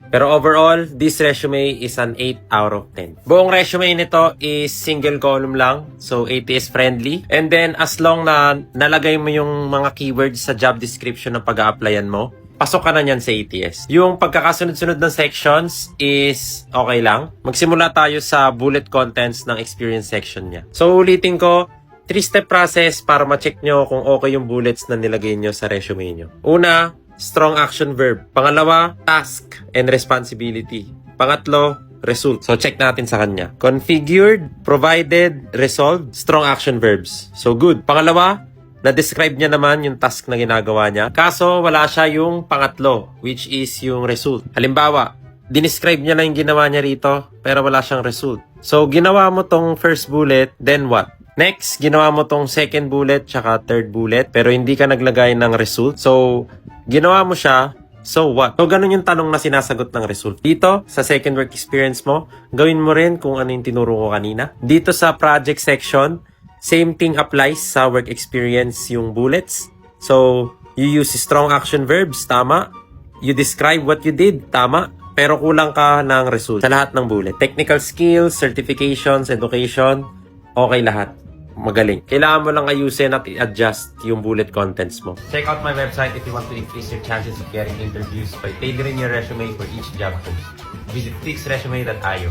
Pero overall, this resume is an 8 out of 10. Buong resume nito is single column lang, so ATS friendly. And then, as long na nalagay mo yung mga keywords sa job description ng pag-a-applyan mo, pasok ka na niyan sa ATS. Yung pagkakasunod-sunod ng sections is okay lang. Magsimula tayo sa bullet contents ng experience section niya. So, ulitin ko, 3-step process para ma-check nyo kung okay yung bullets na nilagay nyo sa resume nyo. Una, strong action verb. Pangalawa, task and responsibility. Pangatlo, result. So, check natin sa kanya. Configured, provided, resolved, strong action verbs. So, good. Pangalawa, na-describe niya naman yung task na ginagawa niya. Kaso, wala siya yung pangatlo, which is yung result. Halimbawa, dinescribe niya lang yung ginawa niya rito, pero wala siyang result. So, ginawa mo tong first bullet, then what? Next, ginawa mo tong second bullet, tsaka third bullet, pero hindi ka naglagay ng result. So, ginawa mo siya, so what? So, ganun yung tanong na sinasagot ng result. Dito, sa second work experience mo, gawin mo rin kung ano yung tinuro ko kanina. Dito sa project section, same thing applies sa work experience yung bullets. So, you use strong action verbs, tama. You describe what you did, tama. Pero kulang ka ng result sa lahat ng bullet. Technical skills, certifications, education, okay lahat. Magaling. Kailangan mo lang ayusin at i-adjust yung bullet contents mo. Check out my website if you want to increase your chances of getting interviews by tailoring your resume for each job post. Visit fixresume.io.